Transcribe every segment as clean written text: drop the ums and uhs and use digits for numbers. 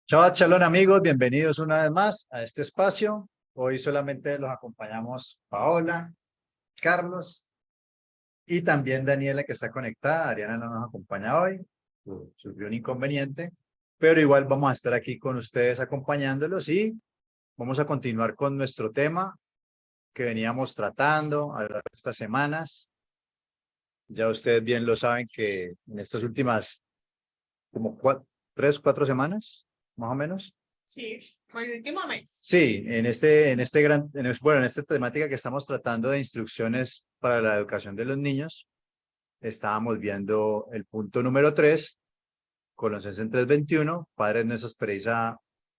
Shabbat Shalom amigos, bienvenidos una vez más a este espacio. Hoy solamente los acompañamos Paola, Carlos y también Daniela que está conectada. Ariana no nos acompaña hoy, sufrió un inconveniente, pero igual vamos a estar aquí con ustedes acompañándolos y vamos a continuar con nuestro tema que veníamos tratando a lo largo de estas semanas. Ya ustedes bien lo saben que en estas últimas como 3, 4 semanas, más o menos. Sí, por el último mes. Sí, en esta temática que estamos tratando de instrucciones para la educación de los niños, estábamos viendo el punto número 3, Colosenses 3:21, padres no esperéis a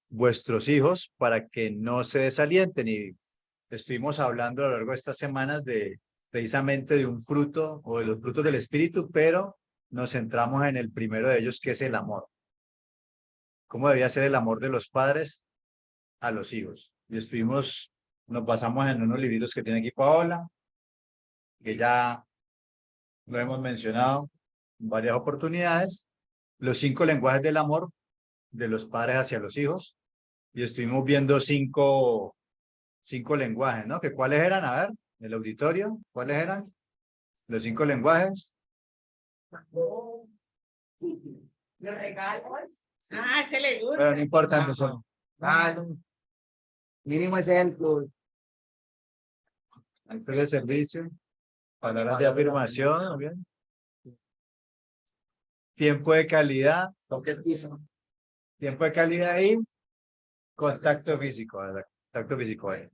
vuestros hijos para que no se desalienten. Y estuvimos hablando a lo largo de estas semanas precisamente de un fruto o de los frutos del Espíritu, pero nos centramos en el primero de ellos, que es el amor. ¿Cómo debía ser el amor de los padres a los hijos? Y nos basamos en unos libritos que tiene aquí Paola, que ya lo hemos mencionado en varias oportunidades, los 5 lenguajes del amor de los padres hacia los hijos, y estuvimos viendo cinco lenguajes, ¿no? ¿Que cuáles eran? A ver, el auditorio, ¿cuáles eran? Los 5 lenguajes. Los regalos. Se le gusta. Pero no importa, son. Mínimo ejemplo. Actos de servicio, palabras de afirmación, ¿bien? Tiempo de calidad, tiempo de calidad y contacto físico, ¿verdad? Contacto físico ahí.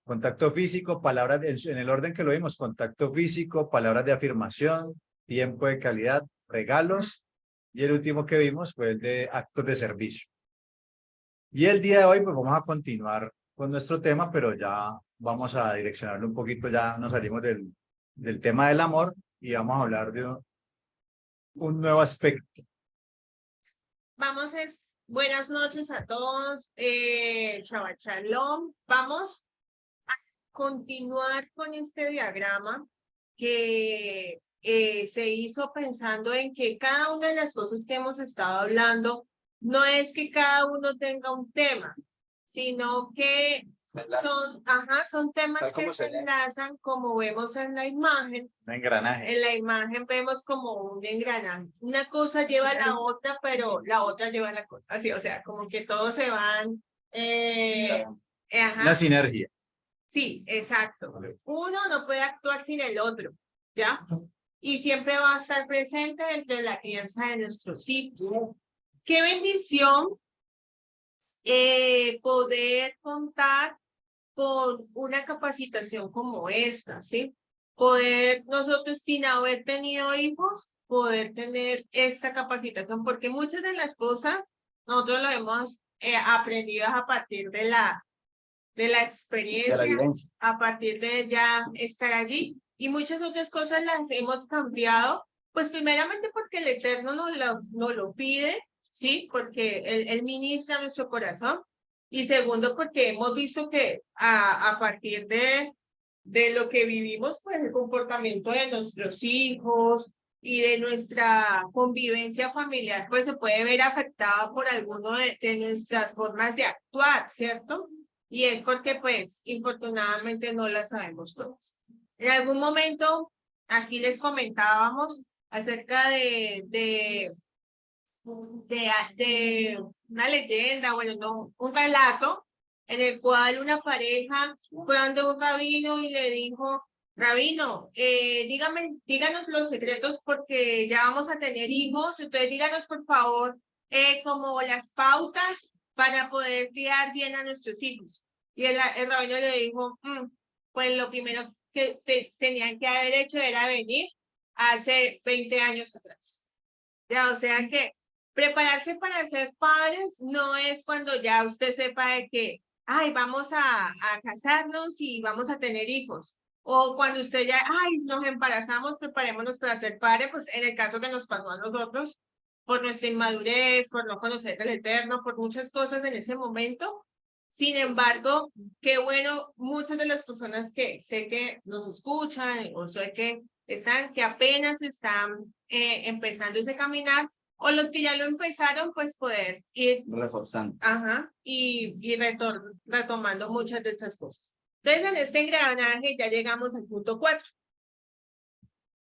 Contacto físico, palabras en el orden que lo vimos, contacto físico, palabras de afirmación, tiempo de calidad, regalos, y el último que vimos fue el de actos de servicio. Y el día de hoy pues vamos a continuar con nuestro tema, pero ya vamos a direccionarlo un poquito, ya nos salimos del tema del amor y vamos a hablar de un nuevo aspecto. Buenas noches a todos, Shabbat Shalom. Vamos a continuar con este diagrama que se hizo pensando en que cada una de las cosas que hemos estado hablando no es que cada uno tenga un tema, sino que son temas que se enlazan, como vemos en la imagen. Un engranaje. En la imagen vemos como un engranaje. Una cosa lleva a la otra, pero la otra lleva a la cosa. Así, o sea, como que todos se van. Una sinergia. Sí, exacto. Uno no puede actuar sin el otro, ¿ya? Y siempre va a estar presente dentro de la crianza de nuestros hijos. Qué bendición poder contar con una capacitación como esta, ¿sí? Poder nosotros, sin haber tenido hijos, poder tener esta capacitación, porque muchas de las cosas nosotros lo hemos aprendido a partir de la experiencia, a partir de ya estar allí, y muchas otras cosas las hemos cambiado, pues primeramente porque el Eterno nos lo pide, ¿sí? Porque él ministra nuestro corazón, y segundo porque hemos visto que a partir de lo que vivimos, pues el comportamiento de nuestros hijos y de nuestra convivencia familiar, pues se puede ver afectada por alguno de nuestras formas de actuar, ¿cierto? Y es porque, pues, infortunadamente no las sabemos todas. En algún momento, aquí les comentábamos acerca de una leyenda, bueno, no, un relato en el cual una pareja fue ante un rabino y le dijo: rabino, díganos los secretos porque ya vamos a tener hijos, entonces díganos por favor como las pautas para poder criar bien a nuestros hijos. Y el rabino le dijo: pues lo primero que tenían que haber hecho era venir hace 20 años atrás. Ya, o sea que prepararse para ser padres no es cuando ya usted sepa de que, vamos a casarnos y vamos a tener hijos. O cuando usted ya, nos embarazamos, preparémonos para ser padre, pues en el caso que nos pasó a nosotros, por nuestra inmadurez, por no conocer el Eterno, por muchas cosas en ese momento, Sin embargo, qué bueno, muchas de las personas que sé que nos escuchan o sé que están, que apenas están empezando ese caminar, o los que ya lo empezaron, pues poder ir Reforzando. ajá, y retomando muchas de estas cosas. Entonces, en este engranaje ya llegamos al punto 4.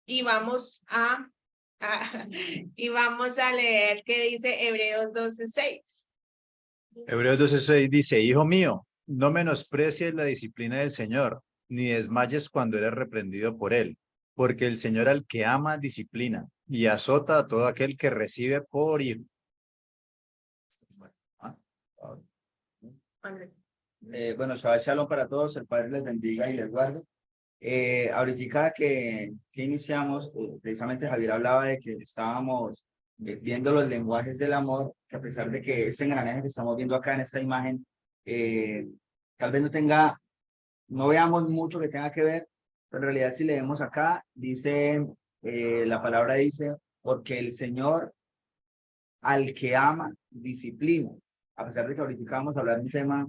Y vamos y vamos a leer qué dice Hebreos 12:6. Hebreos 12:6 dice, hijo mío, no menosprecies la disciplina del Señor, ni desmayes cuando eres reprendido por él, porque el Señor al que ama disciplina y azota a todo aquel que recibe por hijo. Bueno, Shabbat Shalom para todos, el Padre les bendiga y les guarde. Ahorita que iniciamos, precisamente Javier hablaba de que estábamos viendo los lenguajes del amor, que a pesar de que este engranaje que estamos viendo acá en esta imagen, tal vez no veamos mucho que tenga que ver, pero en realidad si leemos acá, dice, la palabra dice, porque el Señor al que ama, disciplina. A pesar de que ahorita vamos a hablar de un tema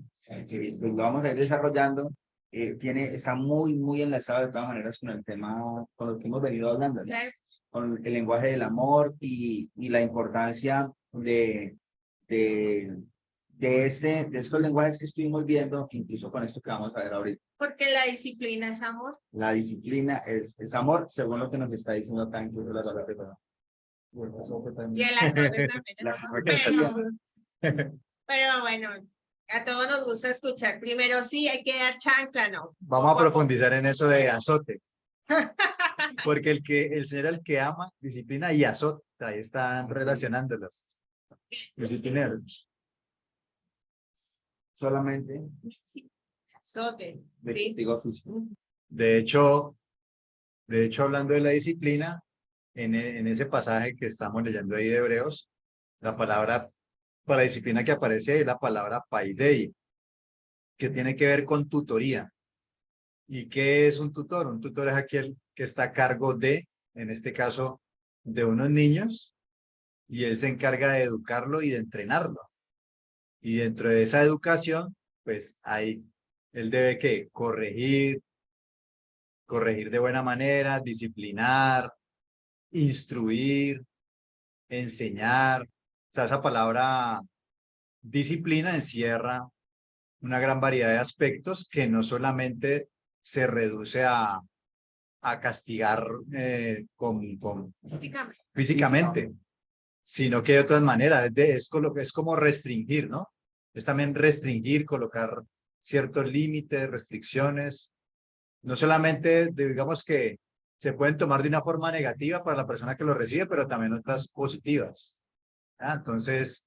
que lo vamos a ir desarrollando, está muy enlazado de todas maneras con el tema, con lo que hemos venido hablando, ¿no? Claro. Con el lenguaje del amor y la importancia de estos lenguajes que estuvimos viendo, incluso con esto que vamos a ver ahorita. Porque la disciplina es amor. La disciplina es amor, según lo que nos está diciendo acá incluso la palabra de Dios. Y el azote también es La amor. corrección. Pero bueno, a todos nos gusta escuchar. Primero sí, hay que dar chancla, ¿no? Vamos a profundizar en eso de azote. Porque el Señor al que ama, disciplina y azota, ahí están relacionándolos. Disciplineros. Solamente Sí. Azote. de Sí. castigo físico. De hecho, hablando de la disciplina, en ese pasaje que estamos leyendo ahí de Hebreos, la palabra para disciplina que aparece ahí es la palabra paidei, que tiene que ver con tutoría. ¿Y qué es un tutor? Un tutor es aquel que está a cargo de, en este caso, de unos niños, y él se encarga de educarlo y de entrenarlo. Y dentro de esa educación, pues ahí él debe que corregir de buena manera, disciplinar, instruir, enseñar. O sea, esa palabra disciplina encierra una gran variedad de aspectos que no solamente se reduce a castigar Físicamente. físicamente, sino que de otras maneras, es como restringir, ¿no? Es también restringir, colocar ciertos límites, restricciones, no solamente, digamos que se pueden tomar de una forma negativa para la persona que lo recibe, pero también otras positivas. Entonces,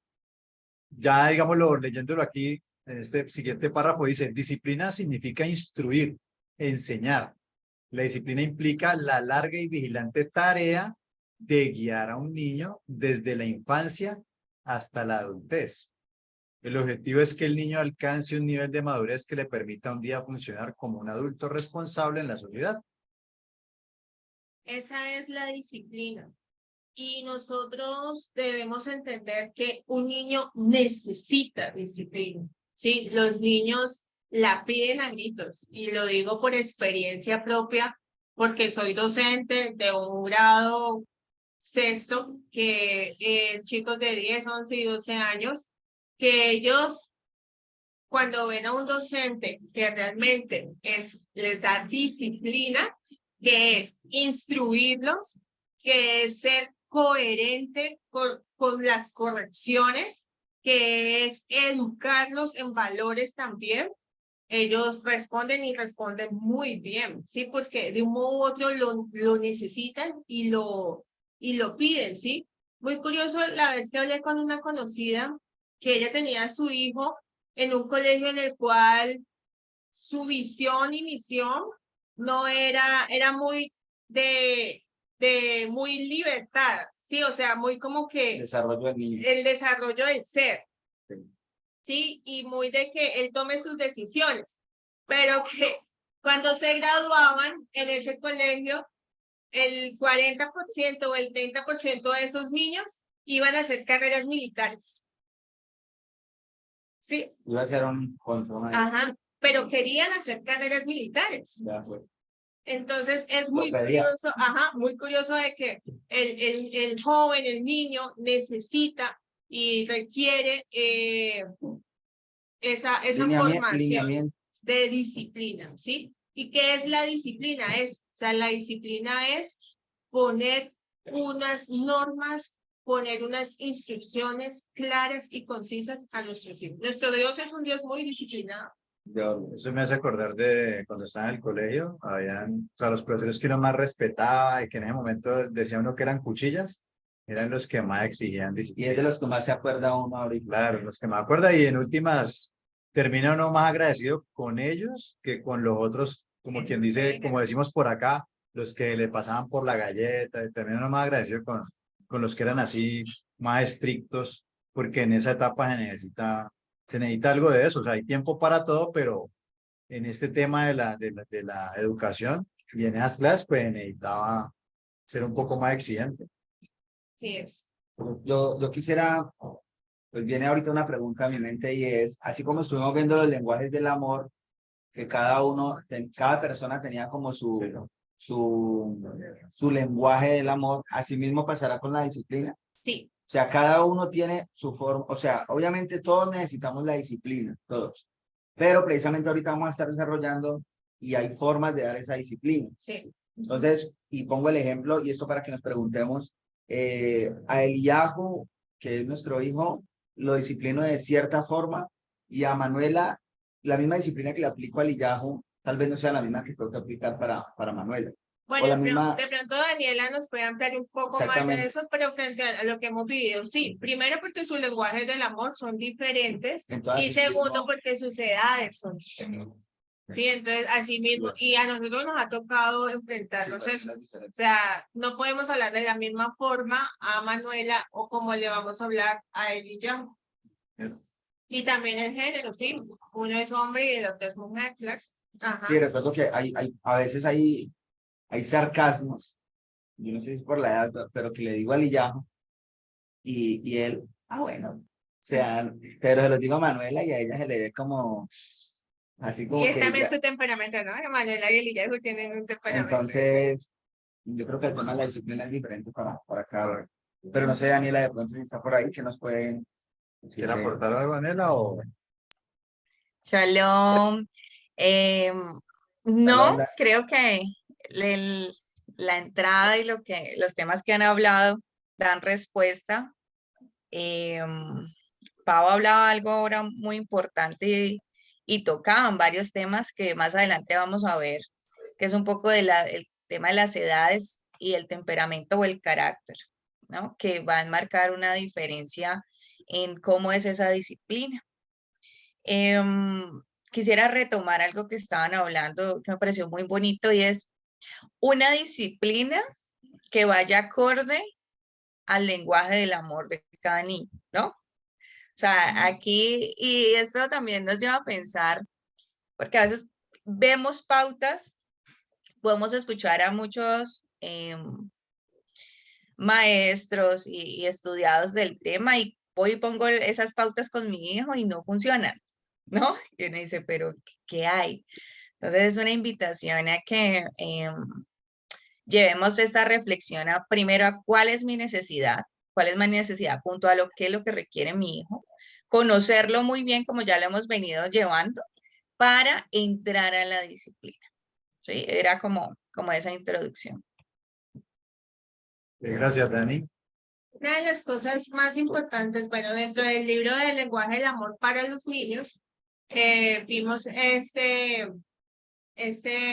ya digámoslo, leyéndolo aquí, en este siguiente párrafo dice, disciplina significa instruir, enseñar. La disciplina implica la larga y vigilante tarea de guiar a un niño desde la infancia hasta la adultez. El objetivo es que el niño alcance un nivel de madurez que le permita un día funcionar como un adulto responsable en la sociedad. Esa es la disciplina. Y nosotros debemos entender que un niño necesita disciplina. Sí, los niños la piden a gritos y lo digo por experiencia propia porque soy docente de un grado sexto que es chicos de 10, 11 y 12 años, que ellos cuando ven a un docente que realmente les da disciplina, que es instruirlos, que es ser coherente con las correcciones, que es educarlos en valores también, ellos responden y responden muy bien, ¿sí? Porque de un modo u otro lo necesitan y lo piden, ¿sí? Muy curioso, la vez que hablé con una conocida, que ella tenía a su hijo en un colegio en el cual su visión y misión no era muy de muy libertad, sí, o sea, muy como que Desarrollo del niño. el desarrollo del ser, Sí. sí, y muy de que él tome sus decisiones, pero que cuando se graduaban en ese colegio, el 40% o el 30% de esos niños iban a hacer carreras militares. ¿sí? Iba a ser un control. Ajá, pero querían hacer carreras militares. Ya fue. Entonces es Lo muy pedía. curioso, ajá, muy curioso de que el joven, el niño necesita y requiere esa formación Lineamiento. de disciplina, ¿sí? ¿Y qué es la disciplina? O sea, la disciplina es poner unas normas, poner unas instrucciones claras y concisas a nuestros hijos. Nuestro Dios es un Dios muy disciplinado. Eso me hace acordar de cuando estaba en el colegio, habían, o sea, los profesores que uno más respetaba y que en ese momento decía uno que eran cuchillas, eran los que más exigían Y disciplina. es de los que más se acuerda uno ahorita. Claro, los que me acuerdo y en últimas termina uno más agradecido con ellos que con los otros, como quien dice, como decimos por acá, los que le pasaban por la galleta, y termina uno más agradecido con los que eran así más estrictos, porque en esa etapa se necesita algo de eso, o sea, hay tiempo para todo, pero en este tema de la educación y en esas clases, pues necesitaba ser un poco más exigente. Sí es. Yo quisiera, pues viene ahorita una pregunta a mi mente y es, así como estuvimos viendo los lenguajes del amor, que cada persona tenía como su lenguaje del amor, así mismo pasará con la disciplina. Sí. O sea, cada uno tiene su forma, o sea, obviamente todos necesitamos la disciplina, todos, pero precisamente ahorita vamos a estar desarrollando y hay formas de dar esa disciplina. Sí. Entonces, y pongo el ejemplo, y esto para que nos preguntemos, a Eliahu, que es nuestro hijo, lo disciplino de cierta forma, y a Manuela, la misma disciplina que le aplico a Eliahu, tal vez no sea la misma que tengo que aplicar para Manuela. Bueno, O la misma, de pronto Daniela nos puede ampliar un poco más de exactamente. eso, pero frente a lo que hemos vivido, sí. Primero porque sus lenguajes del amor son diferentes y Entonces, segundo porque sus edades son diferentes. Sí, entonces así mismo, y a nosotros nos ha tocado enfrentarnos eso. O sea, no podemos hablar de la misma forma a Manuela o como le vamos a hablar a él y yo. Y también el género, sí. Uno es hombre y el otro es mujer, claro. Ajá. Sí, recuerdo que a veces hay sarcasmos, yo no sé si es por la edad, pero que le digo a Eliyahu y él, bueno, o sea, pero se lo digo a Manuela y a ella se le ve como, así como Y es que también ya. su temperamento, ¿no? Manuela y Eliyahu tienen un temperamento. Entonces, yo creo que el tema de la disciplina es diferente para cada uno. Pero no sé, Daniela, de pronto si está por ahí, que nos pueden ¿Quiere aportar algo, Daniela? O... Shalom. No, Hola. creo que la entrada y los temas que han hablado dan respuesta. Pau hablaba algo ahora muy importante y tocaban varios temas que más adelante vamos a ver, que es un poco el tema de las edades y el temperamento o el carácter, ¿no? Que va a enmarcar una diferencia en cómo es esa disciplina. Quisiera retomar algo que estaban hablando, que me pareció muy bonito, y es una disciplina que vaya acorde al lenguaje del amor de cada niño, ¿no? O sea, aquí, y esto también nos lleva a pensar, porque a veces vemos pautas, podemos escuchar a muchos maestros y estudiados del tema y voy y pongo esas pautas con mi hijo y no funcionan, ¿no? Y uno dice, pero ¿qué hay? Entonces es una invitación a que llevemos esta reflexión primero a cuál es mi necesidad, punto a lo que es lo que requiere mi hijo, conocerlo muy bien como ya lo hemos venido llevando para entrar a la disciplina. ¿Sí? Era como esa introducción. Gracias, Dani. Una de las cosas más importantes, bueno, dentro del libro del lenguaje del amor para los niños, vimos este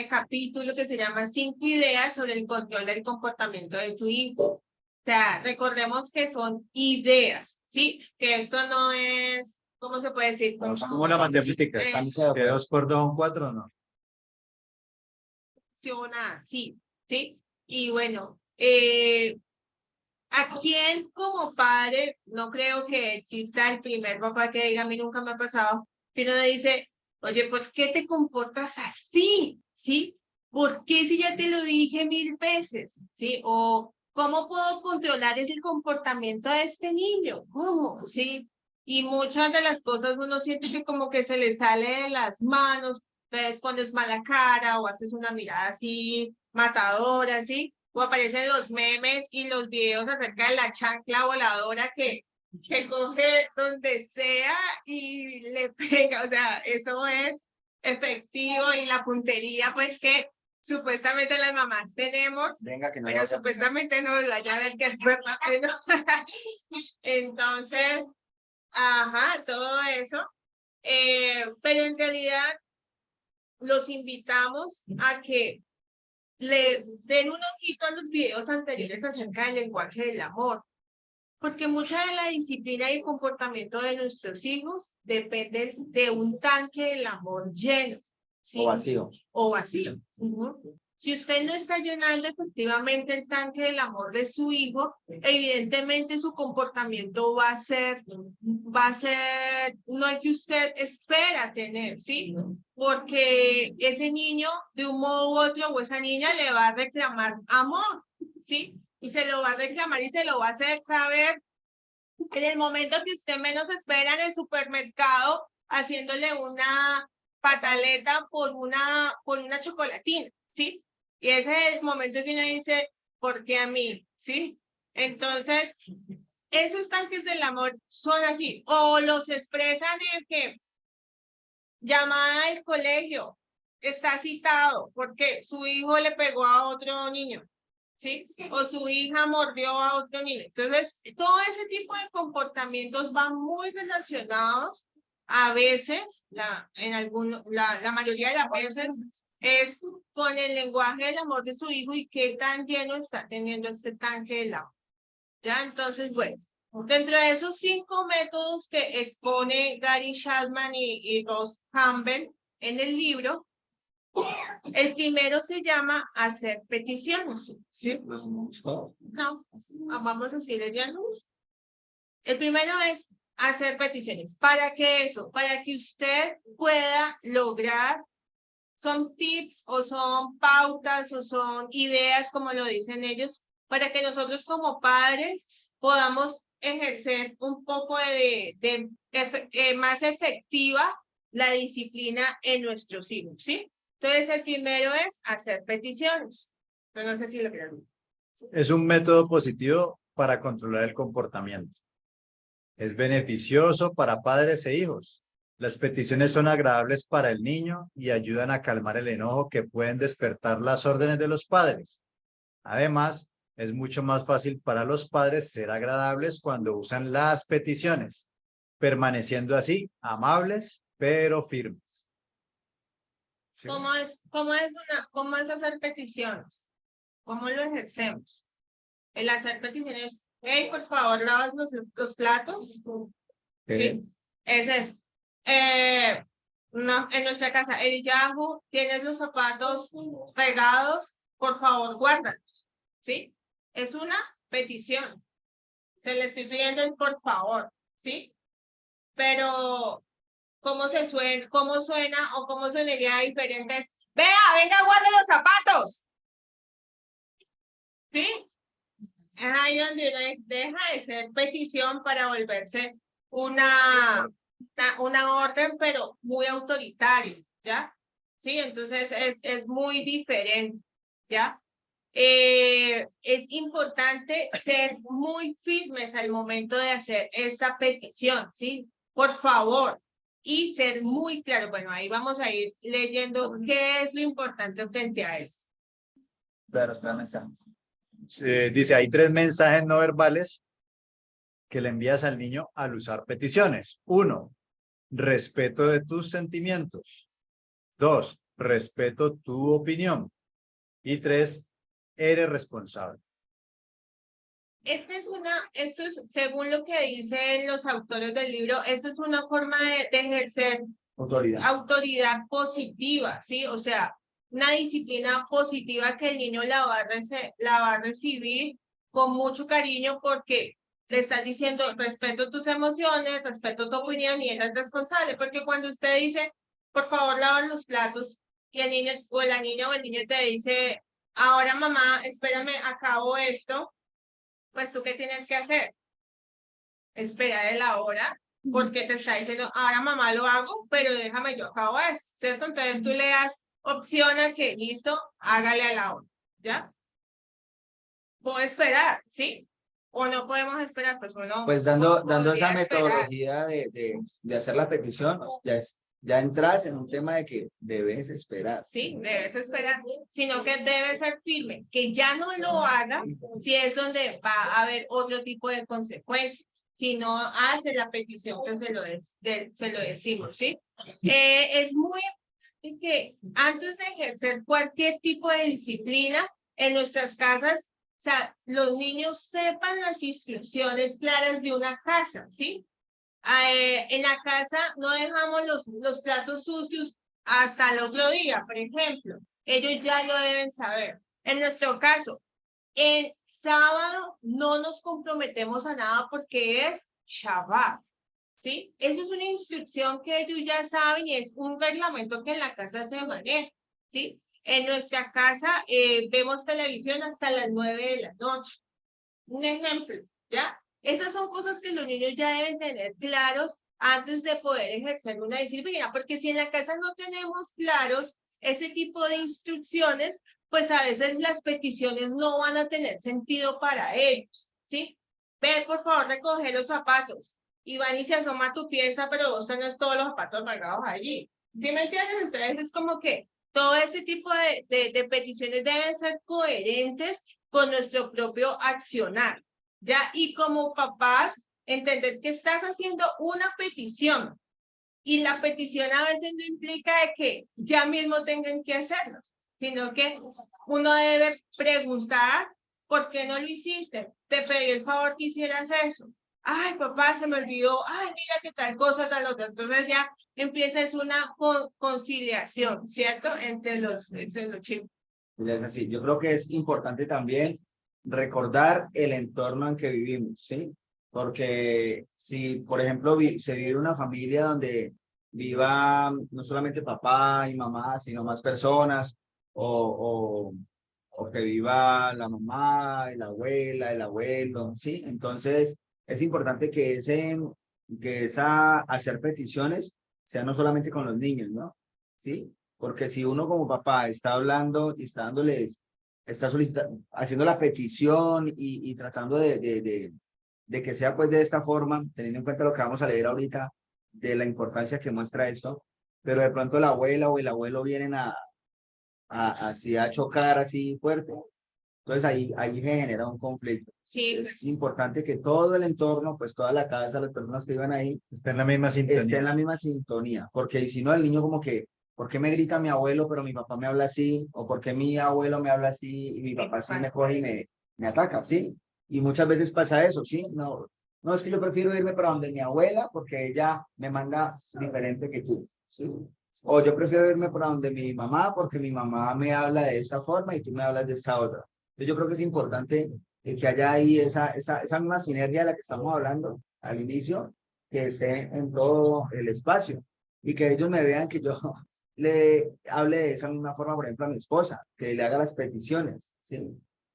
capítulo que se llama 5 ideas sobre el control del comportamiento de tu hijo. O sea, recordemos que son ideas, ¿sí? Que esto no es, ¿cómo se puede decir? No, es como la matemática. Que 2 por 2 son 4, ¿no? Funciona así, ¿sí? Y bueno, ¿a quién como padre? No creo que exista el primer papá que diga, a mí nunca me ha pasado, que uno le dice, oye, ¿por qué te comportas así? ¿Sí? ¿Por qué si ya te lo dije 1000 veces? ¿Sí? O ¿cómo puedo controlar el comportamiento de este niño? ¿Cómo? ¿Sí? y muchas de las cosas uno siente que como que se le sale de las manos, entonces pones mala cara o haces una mirada así matadora, así, o aparecen los memes y los videos acerca de la chancla voladora que coge donde sea y le pega, o sea, eso es efectivo y la puntería, pues que supuestamente las mamás tenemos, Venga, que no pero supuestamente no, ya ven que es verdad, ¿no? Entonces, ajá, todo eso. Pero en realidad los invitamos a que le den un ojito a los videos anteriores acerca del lenguaje del amor, porque mucha de la disciplina y el comportamiento de nuestros hijos depende de un tanque del amor lleno, ¿sí? O vacío. O vacío. Ujú. Si usted no está llenando efectivamente el tanque del amor de su hijo, evidentemente su comportamiento va a ser no el que usted espera tener, ¿sí? Porque ese niño, de un modo u otro, o esa niña le va a reclamar amor, ¿sí? Y se lo va a reclamar y se lo va a hacer saber en el momento que usted menos espera en el supermercado, haciéndole una pataleta por una chocolatina, ¿sí? Y ese es el momento que uno dice, ¿por qué a mí? ¿Sí? Entonces, esos tanques del amor son así, o los expresan en que llamada del colegio, está citado porque su hijo le pegó a otro niño, ¿sí? O su hija mordió a otro niño. Entonces, todo ese tipo de comportamientos van muy relacionados a veces, la mayoría de las veces, es con el lenguaje del amor de su hijo y qué tan lleno está teniendo este tanque del amor. ¿Ya? Entonces, bueno, dentro de esos 5 métodos que expone Gary Chapman y Ross Campbell en el libro, el primero se llama hacer peticiones. ¿Sí? No, vamos a seguir leyéndolos. El primero es hacer peticiones. ¿Para qué eso? Para que usted pueda lograr, son tips o son pautas o son ideas, como lo dicen ellos, para que nosotros como padres podamos ejercer un poco más efectiva la disciplina en nuestros hijos, ¿sí? Entonces, el primero es hacer peticiones. Yo no sé si lo creo. Es un método positivo para controlar el comportamiento. Es beneficioso para padres e hijos. Las peticiones son agradables para el niño y ayudan a calmar el enojo que pueden despertar las órdenes de los padres. Además, es mucho más fácil para los padres ser agradables cuando usan las peticiones, permaneciendo así amables pero firmes. ¿Sí? ¿Cómo es hacer peticiones? ¿Cómo lo ejercemos? El hacer peticiones, hey, por favor, lavas los platos. Sí, ese es. No, en nuestra casa, Eliyahu, tienes los zapatos pegados, por favor, guárdalos. ¿Sí? Es una petición. Se le estoy pidiendo el por favor, ¿sí? Pero, ¿cómo suena o cómo sonaría diferente? Vea, venga, guarde los zapatos. ¿Sí? Es ahí donde uno deja de ser petición para volverse una orden, pero muy autoritaria, ¿ya? Sí, entonces es muy diferente, ¿ya? Es importante ser muy firmes al momento de hacer esta petición, ¿sí? Por favor, y ser muy claro. Bueno, ahí vamos a ir leyendo qué es lo importante frente a esto. Claro, claro, mensajes. Dice, hay 3 mensajes no verbales que le envías al niño al usar peticiones. 1, respeto de tus sentimientos. 2, respeto tu opinión. Y 3, eres responsable. Esto es, según lo que dicen los autores del libro, esto es una forma de ejercer autoridad positiva, ¿sí? O sea, una disciplina positiva que el niño la va a recibir con mucho cariño porque le estás diciendo, respeto tus emociones, respeto tu opinión y eres responsable, porque cuando usted dice, por favor, lava los platos, y el niño o la niña o el niño te dice, ahora mamá, espérame, acabo esto, pues tú qué tienes que hacer, esperar la hora porque te está diciendo, ahora mamá lo hago, pero déjame yo acabo esto, ¿cierto? Entonces tú le das opción a que, listo, hágale a la hora, ¿ya? Puedo esperar, ¿sí? O no podemos esperar, pues uno Pues dando podría esa esperar. metodología de hacer la petición, ya entras en un tema de que debes esperar. Sí, debes esperar, sino que debes ser firme, que ya no lo hagas si es donde va a haber otro tipo de consecuencias. Si no hace la petición, que se lo decimos, ¿sí? Es muy importante que antes de ejercer cualquier tipo de disciplina en nuestras casas, o sea, los niños sepan las instrucciones claras de una casa, ¿sí? En la casa no dejamos los platos sucios hasta el otro día, por ejemplo. Ellos ya lo deben saber. En nuestro caso, el sábado no nos comprometemos a nada porque es Shabbat, ¿sí? Eso es una instrucción que ellos ya saben y es un reglamento que en la casa se maneja, ¿sí? En nuestra casa vemos televisión hasta las 9 de la noche. Un ejemplo, ¿ya? Esas son cosas que los niños ya deben tener claros antes de poder ejercer una disciplina, porque si en la casa no tenemos claros ese tipo de instrucciones, pues a veces las peticiones no van a tener sentido para ellos, ¿sí? Ve, por favor, recoge los zapatos. Y van y se asoma tu pieza, pero vos tenés todos los zapatos cargados allí. ¿Sí me entiendes? Entonces es como que todo este tipo de peticiones deben ser coherentes con nuestro propio accionar, ¿ya? Y como papás, entender que estás haciendo una petición y la petición a veces no implica de que ya mismo tengan que hacerlo, sino que uno debe preguntar, ¿por qué no lo hiciste? Te pedí el favor que hicieras eso. Ay, papá, se me olvidó. Ay, mira qué tal cosa, tal otra. Entonces ya empieza es una conciliación, ¿cierto? Entre los chicos. Así, yo creo que es importante también recordar el entorno en que vivimos, ¿sí? Porque si, por ejemplo, se vive una familia donde viva no solamente papá y mamá, sino más personas, o que viva la mamá, la abuela, el abuelo, ¿sí? Entonces, es importante que hacer peticiones sea no solamente con los niños, ¿no? ¿Sí? Porque si uno como papá está hablando y está solicitando, haciendo la petición y tratando de que sea pues de esta forma, teniendo en cuenta lo que vamos a leer ahorita, de la importancia que muestra esto, pero de pronto la abuela o el abuelo vienen así a chocar así fuerte, entonces ahí se genera un conflicto. Sí. Es importante que todo el entorno, pues toda la casa, las personas que vivan ahí, Está en la misma sintonía. esté en la misma sintonía, porque si no el niño como que, ¿por qué me grita mi abuelo pero mi papá me habla así? ¿O por qué mi abuelo me habla así y mi papá sí me coge y me ataca? ¿Sí? Y muchas veces pasa eso, ¿sí? No, no, es que yo prefiero irme para donde mi abuela porque ella me manda diferente que tú, ¿sí? O yo prefiero irme para donde mi mamá porque mi mamá me habla de esta forma y tú me hablas de esta otra. Entonces yo creo que es importante que haya ahí esa misma sinergia de la que estamos hablando al inicio, que esté en todo el espacio y que ellos me vean que yo le hable de esa misma forma, por ejemplo, a mi esposa, que le haga las peticiones, ¿sí?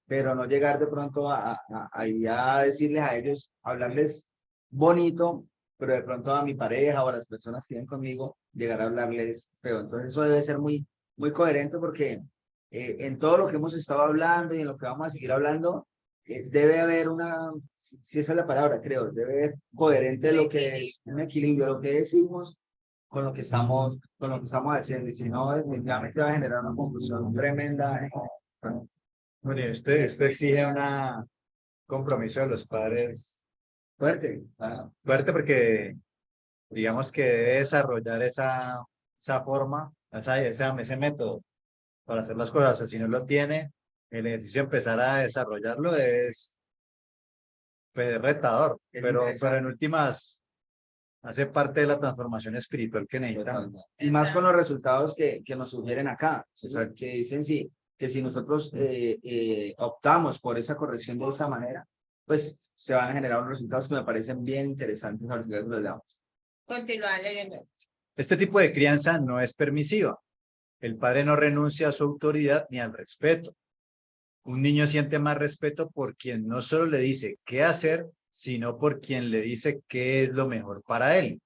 Pero no llegar de pronto a decirles a ellos, hablarles bonito, pero de pronto a mi pareja o a las personas que viven conmigo, llegar a hablarles feo. Entonces eso debe ser muy, muy coherente porque en todo lo que hemos estado hablando y en lo que vamos a seguir hablando, debe haber si esa es la palabra, creo, debe haber coherente lo que es un equilibrio, lo que decimos con lo que estamos haciendo, y si no, definitivamente va a generar una confusión tremenda. Bueno, esto exige un compromiso de los padres Fuerte. fuerte porque digamos que debe desarrollar esa forma, ese método para hacer las cosas. O sea, si no lo tiene, el ejercicio de empezar a desarrollarlo es pues, retador, pero en últimas hace parte de la transformación espiritual que necesitamos. Y más con los resultados que nos sugieren acá, ¿sí? O sea, Que dicen que si nosotros optamos por esa corrección de esta manera, pues se van a generar unos resultados que me parecen bien interesantes ahorita que los leamos. Continúa leyendo. este tipo de crianza no es permisiva. El padre no renuncia a su autoridad ni al respeto. Un niño siente más respeto por quien no solo le dice qué hacer, sino por quien le dice qué es lo mejor para él.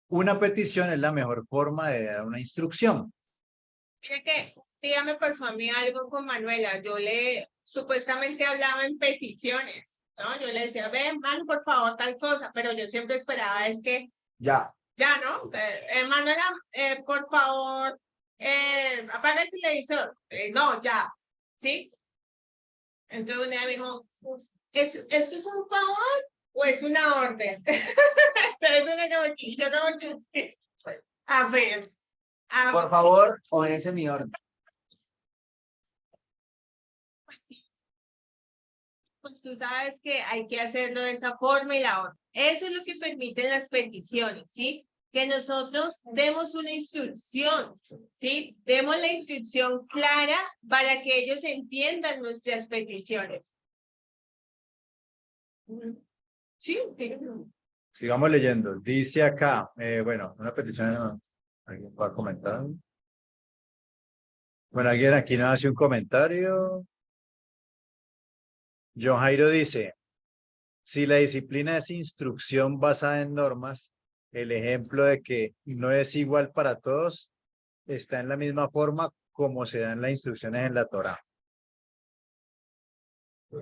Una petición es la mejor forma de dar una instrucción. Mire que un día me pasó a mí algo con Manuela. Yo le supuestamente hablaba en peticiones, ¿no? Yo le decía, ven, Manu, por favor, tal cosa, pero yo siempre esperaba es que Ya. ya, ¿no? Manuela, por favor, apaga el televisor. No, ya, ¿sí? Entonces un día me dijo, ¿esto es un favor o es una orden? Entonces yo como que, a ver, Por favor, obedece mi orden. pues tú sabes que hay que hacerlo de esa forma y la otra. Eso es lo que permiten las peticiones, ¿sí? Que nosotros demos una instrucción, ¿sí? Demos la instrucción clara para que ellos entiendan nuestras peticiones. Sí. Sigamos leyendo. Dice acá, bueno, una petición, ¿alguien va a comentar? Bueno, alguien aquí nos hace un comentario. John Jairo dice, si la disciplina es instrucción basada en normas, el ejemplo de que no es igual para todos está en la misma forma como se dan las instrucciones en la Torá.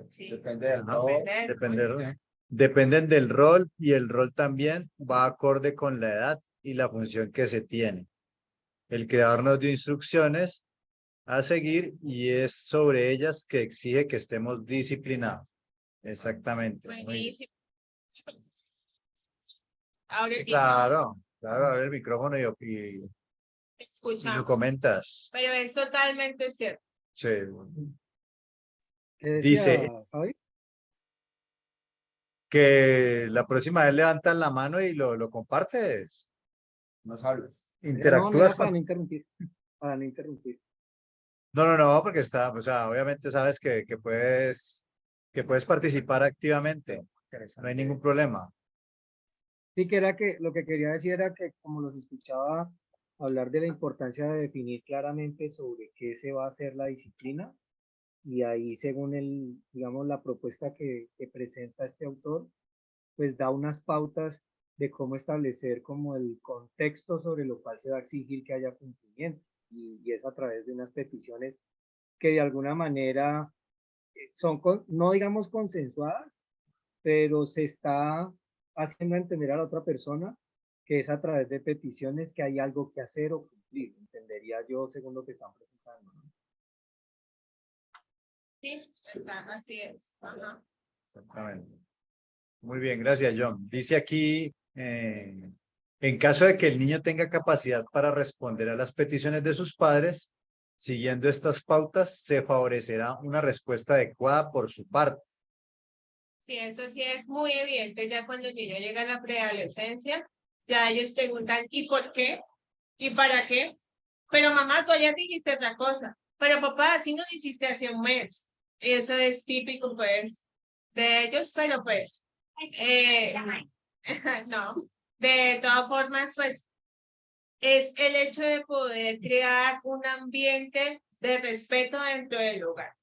Sí. Depende del Ajá, rol. dependen del rol y el rol también va acorde con la edad y la función que se tiene. El creador nos dio instrucciones a seguir y es sobre ellas que exige que estemos disciplinados. Exactamente. Muy bien. Buenísimo. Ahora Sí, claro, abre el micrófono y lo escuchamos. comentas. Pero es totalmente cierto. Sí. ¿Qué decía Dice Javi? que la próxima vez levantas la mano y lo compartes. Nos hablas. No, no Interactúas era para con... no interrumpir. Para no interrumpir. No, porque está, o sea, obviamente sabes que puedes participar activamente. No hay ningún problema. Sí, que era que lo que quería decir era que como los escuchaba hablar de la importancia de definir claramente sobre qué se va a hacer la disciplina, y ahí según el, digamos, la propuesta que presenta este autor, pues da unas pautas de cómo establecer como el contexto sobre lo cual se va a exigir que haya cumplimiento, y es a través de unas peticiones que de alguna manera son, no digamos consensuadas, pero se está haciendo entender a la otra persona que es a través de peticiones que hay algo que hacer o cumplir, entendería yo según lo que están presentando, ¿no? Sí, así es. Ajá. Exactamente. Muy bien, gracias, John. Dice aquí, en caso de que el niño tenga capacidad para responder a las peticiones de sus padres, siguiendo estas pautas, se favorecerá una respuesta adecuada por su parte. Sí, eso sí es muy evidente ya cuando el niño llega a la preadolescencia, ya ellos preguntan, ¿y por qué? ¿Y para qué? Pero mamá, tú ya dijiste otra cosa. Pero papá, así no lo hiciste hace un mes. Eso es típico, pues, de ellos, pero pues, no. De todas formas, pues, es el hecho de poder crear un ambiente de respeto dentro del hogar.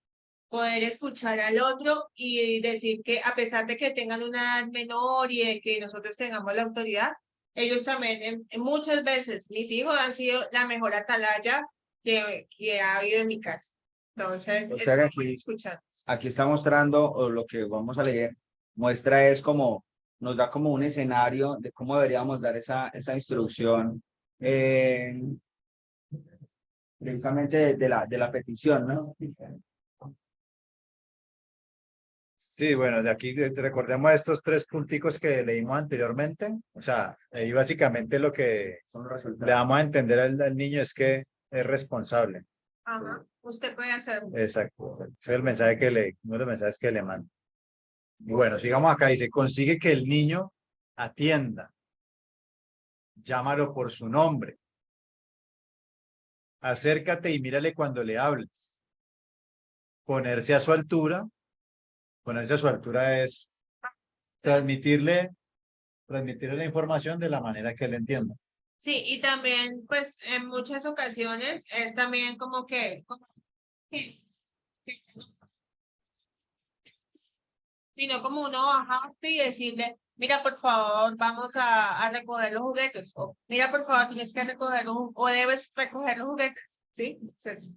Poder escuchar al otro y decir que a pesar de que tengan una edad menor y de que nosotros tengamos la autoridad, ellos también muchas veces, mis hijos han sido la mejor atalaya que ha habido en mi casa. Entonces, O sea que aquí, escuchar. aquí está mostrando, o lo que vamos a leer, muestra es como, nos da como un escenario de cómo deberíamos dar esa instrucción, precisamente de la petición, ¿no? Sí, bueno, de aquí recordemos estos tres punticos que leímos anteriormente. O sea, ahí básicamente lo que Son los le resultados. damos a entender al niño es que es responsable. Ajá. Usted puede hacerlo. Exacto. Ese es el mensaje uno de los mensajes que le manda. Y bueno, sigamos acá. Dice, consigue que el niño atienda. Llámalo por su nombre. Acércate y mírale cuando le hables. Ponerse a su altura. Ponerse a su altura es transmitirle la información de la manera que él entienda. Sí, y también, pues, en muchas ocasiones es también como que sino como uno bajarte y decirle, mira, por favor, vamos a recoger los juguetes, o mira, por favor, tienes que recoger o debes recoger los juguetes, ¿sí? Es eso.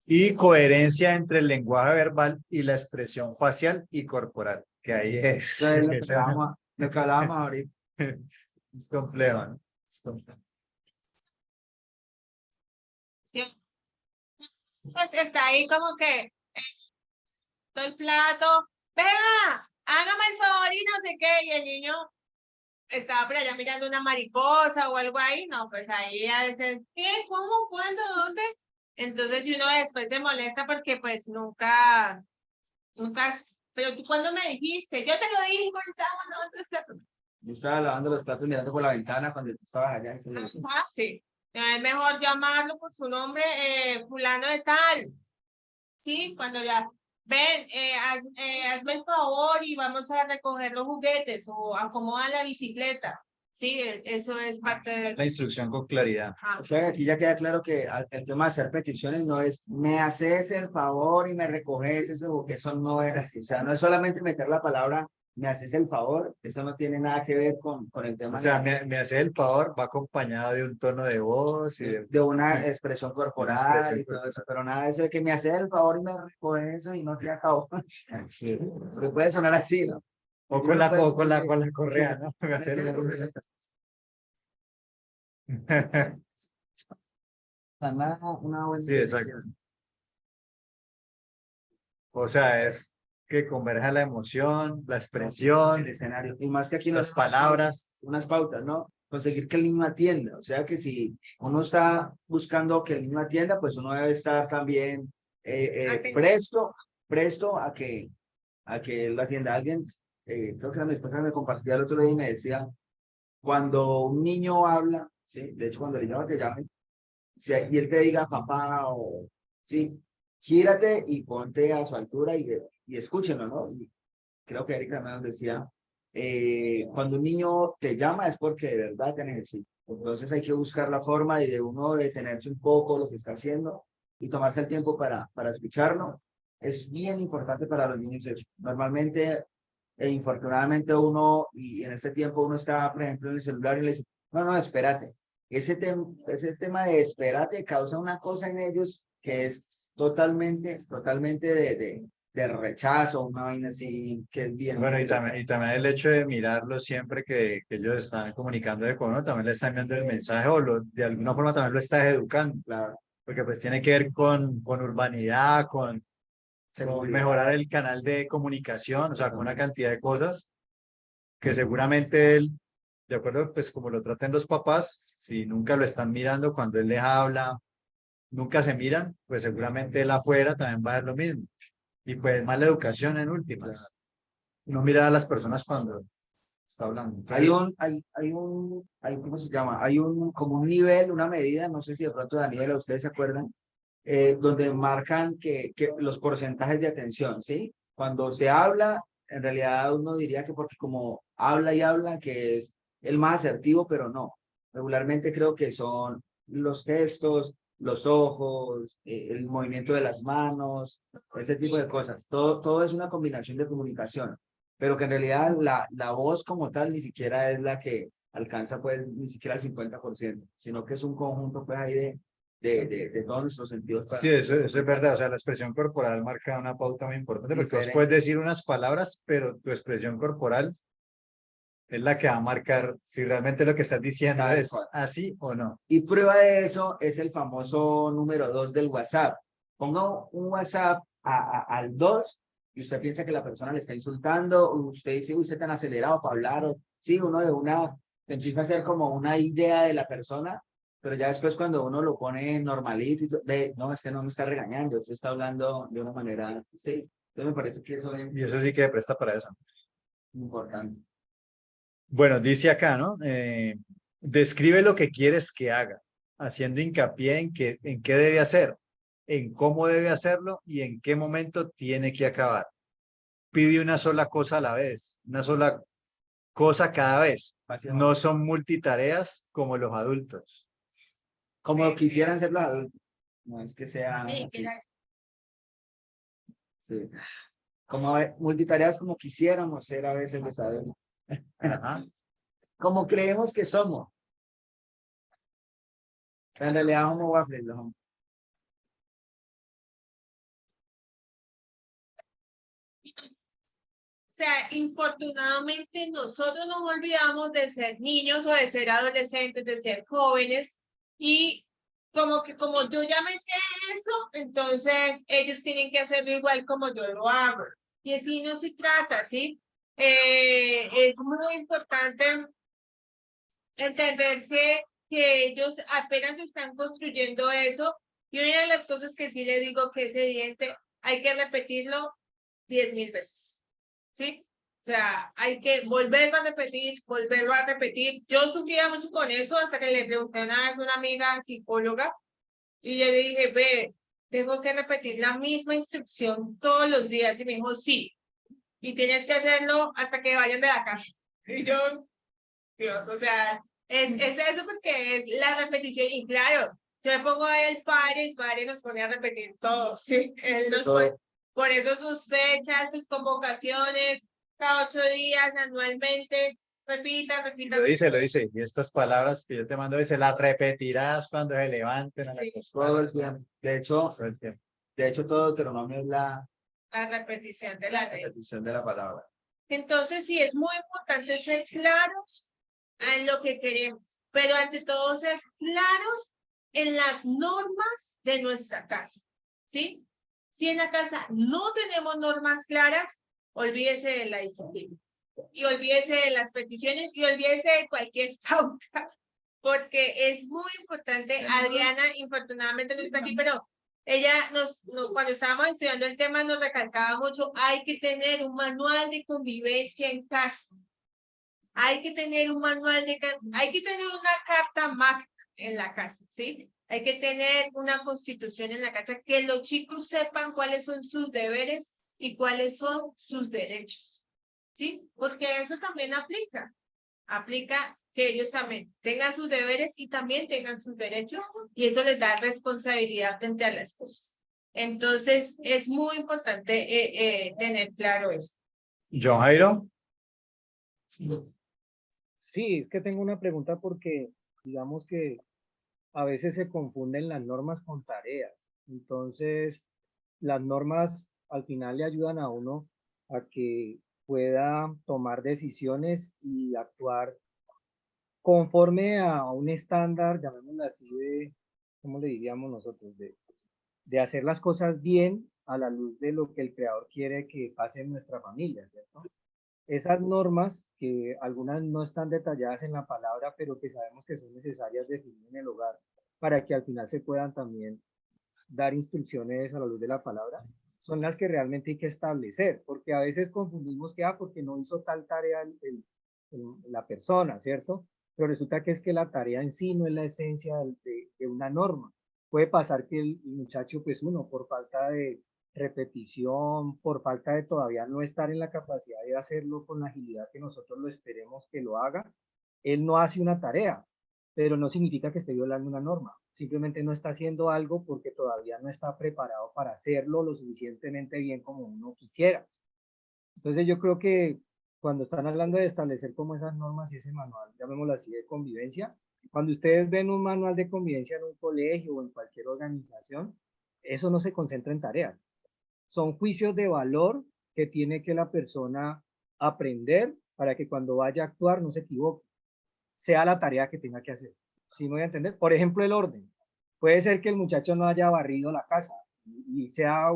Y coherencia entre el lenguaje verbal y la expresión facial y corporal, que ahí es, Eso es lo que esa- hablábamos ahorita. es complejo, ¿no? Es complejo. ¿Sí? Pues está ahí como que todo el plato, vea, hágame el favor y no sé qué, y el niño estaba por allá mirando una mariposa o algo ahí, no, pues ahí a veces, ¿qué? ¿Cómo? ¿Cuándo? ¿Dónde? Entonces, si uno después se molesta porque pues nunca, pero tú cuando me dijiste, yo te lo dije cuando estábamos lavando los platos. Yo estaba lavando los platos mirando por la ventana cuando tú estabas allá. Ah, sí. Es mejor llamarlo por su nombre, fulano de tal. Sí, cuando ya, ven, hazme el favor y vamos a recoger los juguetes o acomoda la bicicleta. Sí, eso es parte de... La instrucción con claridad. Ajá. O sea, aquí ya queda claro que el tema de hacer peticiones no es me haces el favor y me recoges eso no es así. O sea, no es solamente meter la palabra me haces el favor, eso no tiene nada que ver con el tema O sea, me hace el favor, va acompañado de un tono de voz y de una expresión corporal expresión y todo eso, corporal. pero nada de eso de que me haces el favor y me recoges eso y no te acabo. Sí. Porque puede sonar así, ¿no? O con la, con la correa, ¿no? Me hace el- Una buena Sí, exacto. O sea, es que converja la emoción, la el expresión, escenario. Y más que aquí las nos palabras. unas pautas, ¿no? Conseguir que el niño atienda. O sea que si uno está buscando que el niño atienda, pues uno debe estar también presto a que él lo atienda. Alguien, creo que la mi esposa me compartía el otro día y me decía, cuando un niño habla, ¿sí? De hecho, cuando el niño te llame, y él te diga papá o sí, gírate y ponte a su altura y escúchenlo, ¿no? Y creo que Erika nos decía, cuando un niño te llama es porque de verdad te necesita. Entonces hay que buscar la forma de uno detenerse un poco lo que está haciendo y tomarse el tiempo para escucharlo. Es bien importante para los niños eso. Normalmente, infortunadamente uno, y en ese tiempo uno está, por ejemplo, en el celular y le dice, no, espérate. Ese tema de espérate causa una cosa en ellos que es totalmente de rechazo, una vaina así que es bien. Bueno, y también el hecho de mirarlo siempre que ellos están comunicando de uno, también le están enviando el mensaje o de alguna forma también lo estás educando, Claro, porque pues tiene que ver con urbanidad, con mejorar el canal de comunicación, o sea, con una cantidad de cosas que seguramente él, de acuerdo, pues como lo traten los papás, si nunca lo están mirando cuando él les habla, nunca se miran, pues seguramente él afuera también va a ver lo mismo. Y pues mala educación en últimas. No mirar a las personas cuando está hablando. Entonces, ¿cómo se llama? Hay como un nivel, una medida, no sé si de pronto Daniela, ustedes se acuerdan, donde marcan que los porcentajes de atención, ¿sí? Cuando se habla, en realidad uno diría que porque como habla y habla, que es el más asertivo, pero no. Regularmente creo que son los gestos, los ojos, el movimiento de las manos, ese tipo de cosas. Todo es una combinación de comunicación, pero que en realidad la voz como tal ni siquiera es la que alcanza pues ni siquiera el 50%, sino que es un conjunto pues ahí de todos nuestros sentidos. sí, eso es verdad. O sea, la expresión corporal marca una pauta muy importante porque vos Diferente. puedes decir unas palabras, pero tu expresión corporal es la que va a marcar si realmente lo que estás diciendo Tal es cual. así o no. Y prueba de eso es el famoso número 2 del WhatsApp. Ponga un WhatsApp al 2 y usted piensa que la persona le está insultando, o usted dice, usted tan acelerado para hablar, o sí, uno de una, se empieza a hacer como una idea de la persona, pero ya después cuando uno lo pone normalito, ve, no, es que no me está regañando, usted está hablando de una manera, sí. Entonces me parece que eso es Y eso sí que presta para eso. importante. Bueno, dice acá, ¿no? Describe lo que quieres que haga, haciendo hincapié en qué debe hacer, en cómo debe hacerlo y en qué momento tiene que acabar. Pide una sola cosa a la vez, una sola cosa cada vez. No son multitareas como los adultos. Como quisieran ser los adultos. No es que sea Sí, así. Sí. como multitareas como quisiéramos ser a veces los adultos. Ajá. Como creemos que somos. En realidad somos waffles, los hombres. O sea, infortunadamente nosotros nos olvidamos de ser niños o de ser adolescentes, de ser jóvenes y como yo ya me sé eso, entonces ellos tienen que hacerlo igual como yo lo hago. Y así no se trata, ¿sí? Es muy importante entender que ellos apenas están construyendo eso. Y una de las cosas que sí le digo que es evidente, hay que repetirlo 10.000 veces. ¿Sí? O sea, hay que volverlo a repetir. Yo sufría mucho con eso hasta que le pregunté una vez a una amiga psicóloga y yo le dije, ve, tengo que repetir la misma instrucción todos los días. Y me dijo, sí. Y tienes que hacerlo hasta que vayan de la casa. Y yo, Dios, o sea, es eso porque es la repetición. Y claro, yo me pongo a ver el padre nos pone a repetir todo, ¿sí? Él nos pone, por eso sus fechas, sus convocaciones, cada 8 días, anualmente, repita. Lo dice. Y estas palabras que yo te mando, se las repetirás cuando se levanten a la Sí. acostar. Todo el tiempo. De hecho, todo Deuteronomio es la La repetición de la ley. repetición de la palabra. Entonces, sí, es muy importante ser claros en lo que queremos, pero ante todo ser claros en las normas de nuestra casa, ¿sí? Si en la casa no tenemos normas claras, olvídese de la disciplina y olvídese de las peticiones y olvídese de cualquier falta, porque es muy importante. Adriana, infortunadamente no está aquí, pero ella cuando estábamos estudiando el tema nos recalcaba mucho, hay que tener un manual de convivencia en casa. Hay que tener un manual hay que tener una carta magna en la casa, ¿sí? Hay que tener una constitución en la casa, que los chicos sepan cuáles son sus deberes y cuáles son sus derechos, ¿sí? Porque eso también aplica que ellos también tengan sus deberes y también tengan sus derechos, y eso les da responsabilidad frente a las cosas. Entonces, es muy importante tener claro eso. John Jairo. Sí, es que tengo una pregunta porque digamos que a veces se confunden las normas con tareas. Entonces, las normas al final le ayudan a uno a que pueda tomar decisiones y actuar conforme a un estándar, llamémoslo así, ¿cómo le diríamos nosotros? De hacer las cosas bien a la luz de lo que el creador quiere que pase en nuestra familia, ¿cierto? Esas normas, que algunas no están detalladas en la palabra, pero que sabemos que son necesarias definir en el hogar para que al final se puedan también dar instrucciones a la luz de la palabra, son las que realmente hay que establecer, porque a veces confundimos que, porque no hizo tal tarea la persona, ¿cierto? Pero resulta que es que la tarea en sí no es la esencia de una norma. Puede pasar que el muchacho, pues por falta de repetición, por falta de todavía no estar en la capacidad de hacerlo con la agilidad que nosotros lo esperemos que lo haga, él no hace una tarea, pero no significa que esté violando una norma. Simplemente no está haciendo algo porque todavía no está preparado para hacerlo lo suficientemente bien como uno quisiera. Entonces yo creo que cuando están hablando de establecer como esas normas y ese manual, llamémoslo así, de convivencia, cuando ustedes ven un manual de convivencia en un colegio o en cualquier organización, eso no se concentra en tareas. Son juicios de valor que tiene que la persona aprender para que cuando vaya a actuar no se equivoque, sea la tarea que tenga que hacer. ¿Sí me voy a entender? Por ejemplo, el orden. Puede ser que el muchacho no haya barrido la casa y sea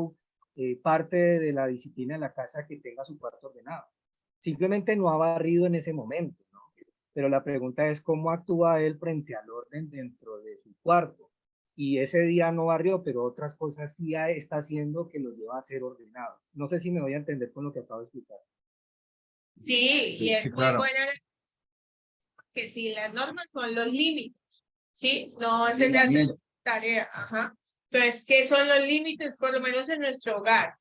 parte de la disciplina de la casa que tenga su cuarto ordenado. Simplemente no ha barrido en ese momento, ¿no? Pero la pregunta es cómo actúa él frente al orden dentro de su cuarto. Y ese día no barrió, pero otras cosas sí está haciendo que lo lleva a ser ordenado. No sé si me voy a entender con lo que acabo de explicar. Sí, y es Sí, muy claro. buena que sí, las normas son los límites, ¿sí? No es la tarea, ajá. Entonces, ¿qué son los límites? Por lo menos en nuestro hogar.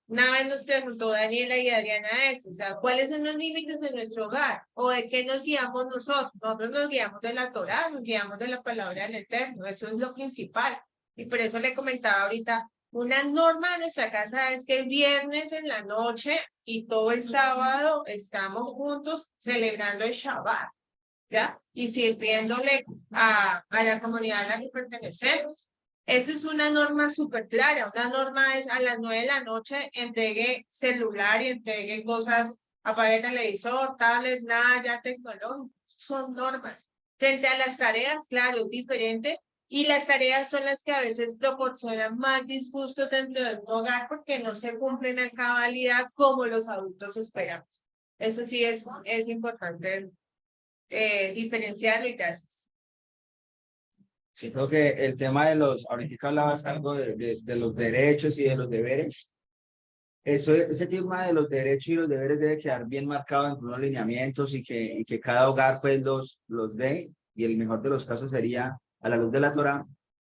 Una vez nos preguntó Daniela y Adriana eso, o sea, ¿cuáles son los límites de nuestro hogar? ¿O de qué nos guiamos nosotros? Nosotros nos guiamos de la Torá, nos guiamos de la palabra del Eterno, eso es lo principal. Y por eso le comentaba ahorita, Una norma de nuestra casa es que el viernes en la noche y todo el sábado estamos juntos celebrando el Shabbat, ¿ya? Y sirviéndole a la comunidad a la que pertenecemos. Eso es una norma súper clara. Una norma es a las 9 de la noche entregue celular y entregue cosas, apague televisor, tablet, nada ya tecnológico. Son normas. Frente a las tareas, claro, es diferente. Y las tareas son las que a veces proporcionan más disgustos dentro del hogar porque no se cumplen a cabalidad como los adultos esperamos. Eso sí es importante diferenciarlo y gracias. Sí, creo que el tema de los, ahorita hablabas algo de los derechos y de los deberes. Ese tema de los derechos y los deberes debe quedar bien marcado en unos lineamientos y que cada hogar pues los dé, y el mejor de los casos sería a la luz de la Torá,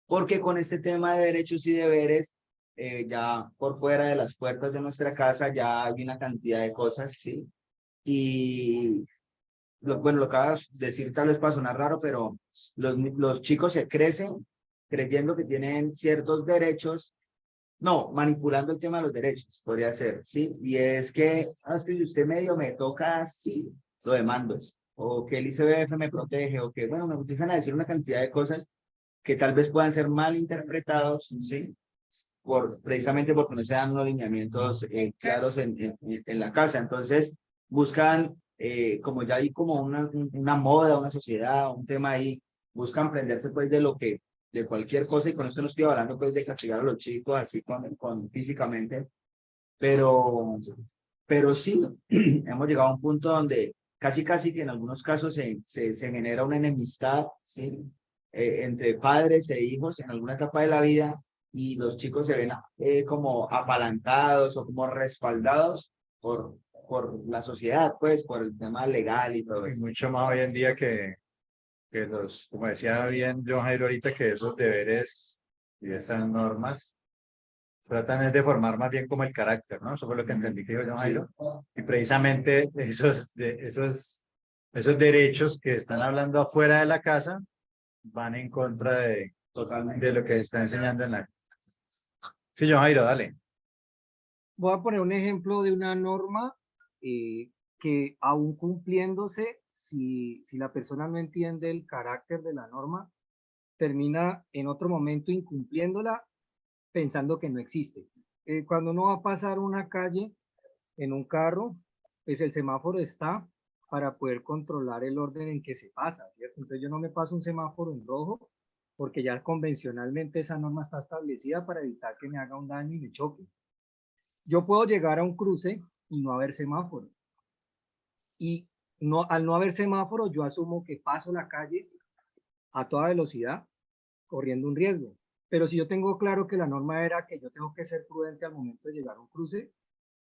porque con este tema de derechos y deberes, ya por fuera de las puertas de nuestra casa ya hay una cantidad de cosas, ¿sí? Y bueno, lo que acabas de decir tal vez para sonar raro, pero los chicos se crecen creyendo que tienen ciertos derechos, no, manipulando el tema de los derechos, podría ser, ¿sí? Y es que, es que usted medio me toca, sí, lo demando, o que el ICBF me protege, o que, bueno, me empiezan a decir una cantidad de cosas que tal vez puedan ser mal interpretados, ¿sí? Precisamente porque no se dan unos lineamientos claros en la casa. Entonces, buscan, como ya hay como una moda, una sociedad, un tema ahí, buscan prenderse pues de cualquier cosa, y con esto no estoy hablando pues de castigar a los chicos así físicamente, pero sí, hemos llegado a un punto donde casi que en algunos casos se genera una enemistad, ¿sí? Entre padres e hijos en alguna etapa de la vida, y los chicos se ven como apalancados o como respaldados por la sociedad, pues, por el tema legal y todo Y eso. mucho más hoy en día que los, como decía bien John Jairo ahorita, que esos deberes y esas normas tratan de formar más bien como el carácter, ¿no? Eso fue lo que entendí que dijo John Jairo. Y precisamente esos derechos que están hablando afuera de la casa van en contra de lo que está enseñando en la... Sí, John Jairo, dale. Voy a poner un ejemplo de una norma que aún cumpliéndose, si la persona no entiende el carácter de la norma, termina en otro momento incumpliéndola pensando que no existe. Cuando uno va a pasar una calle en un carro, pues el semáforo está para poder controlar el orden en que se pasa, ¿cierto? Entonces yo no me paso un semáforo en rojo porque ya convencionalmente esa norma está establecida para evitar que me haga un daño y me choque. Yo puedo llegar a un cruce y no haber semáforo. Y no, al no haber semáforo, yo asumo que paso la calle a toda velocidad, corriendo un riesgo. Pero si yo tengo claro que la norma era que yo tengo que ser prudente al momento de llegar a un cruce,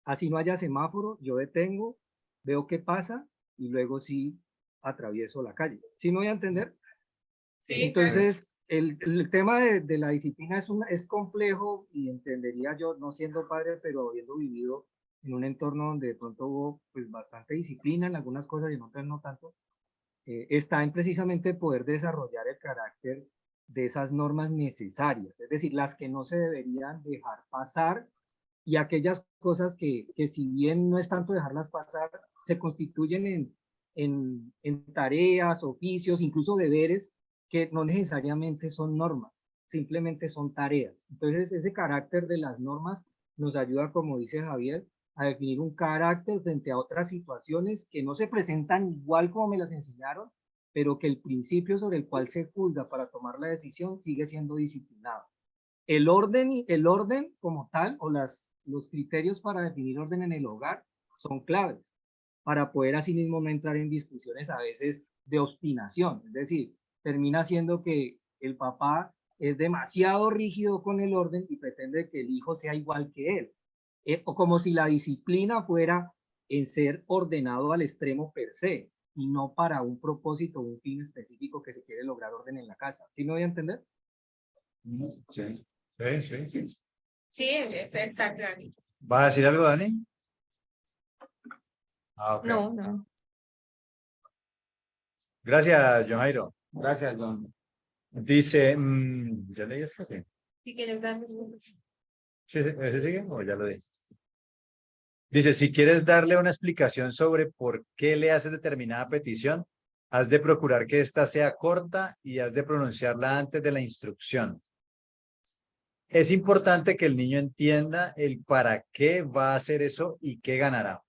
así no haya semáforo, yo detengo, veo qué pasa y luego sí atravieso la calle. ¿Sí me voy a entender? Sí, Entonces, el tema de la disciplina es complejo, y entendería yo, no siendo padre, pero habiendo vivido en un entorno donde de pronto hubo pues bastante disciplina en algunas cosas y en otras no tanto, está en precisamente poder desarrollar el carácter de esas normas necesarias, es decir, las que no se deberían dejar pasar, y aquellas cosas que si bien no es tanto dejarlas pasar, se constituyen en tareas, oficios, incluso deberes, que no necesariamente son normas, simplemente son tareas. Entonces, ese carácter de las normas nos ayuda, como dice Javier, a definir un carácter frente a otras situaciones que no se presentan igual como me las enseñaron, pero que el principio sobre el cual se juzga para tomar la decisión sigue siendo disciplinado. El orden como tal, o los criterios para definir orden en el hogar, son claves para poder asimismo no entrar en discusiones a veces de obstinación. Es decir, termina siendo que el papá es demasiado rígido con el orden y pretende que el hijo sea igual que él. O como si la disciplina fuera en ser ordenado al extremo per se, y no para un propósito o un fin específico que se quiere lograr orden en la casa. ¿Sí me voy a entender? Sí. Sí. sí, está claro. ¿Vas a decir algo, Dani? Ah, ok. No. Gracias, John Jairo. Gracias, John. Dice, ¿ya leí esto? Sí. Si quieres darles un ¿Sí, ese sigue o ya lo dije? Dice, si quieres darle una explicación sobre por qué le haces determinada petición, has de procurar que ésta sea corta y has de pronunciarla antes de la instrucción. Es importante que el niño entienda el para qué va a hacer eso y qué ganará.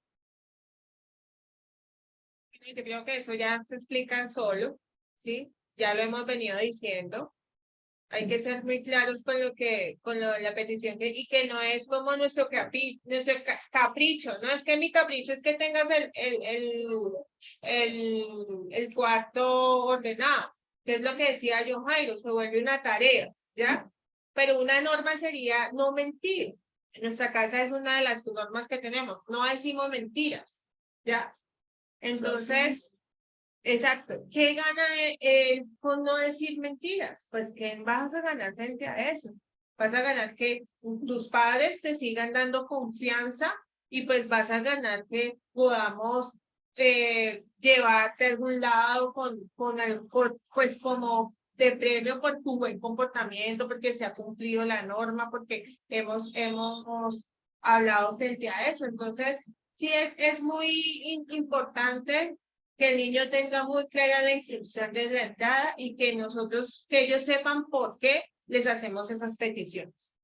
Yo creo que eso ya se explican solo, ¿sí? Ya lo hemos venido diciendo. Hay que ser muy claros con la petición y que no es como nuestro capricho, no es que mi capricho es que tengas el cuarto ordenado, que es lo que decía John Jairo, se vuelve una tarea, ¿ya? Pero una norma sería no mentir. En nuestra casa es una de las normas que tenemos, no decimos mentiras, ¿ya? Entonces, exacto. ¿Qué gana él con no decir mentiras? Pues que vas a ganar frente a eso. Vas a ganar que tus padres te sigan dando confianza y pues vas a ganar que podamos llevarte a algún lado pues como de premio por tu buen comportamiento, porque se ha cumplido la norma, porque hemos hablado frente a eso. Entonces, sí es muy importante que el niño tenga muy clara la instrucción de la entrada y que ellos sepan por qué les hacemos esas peticiones.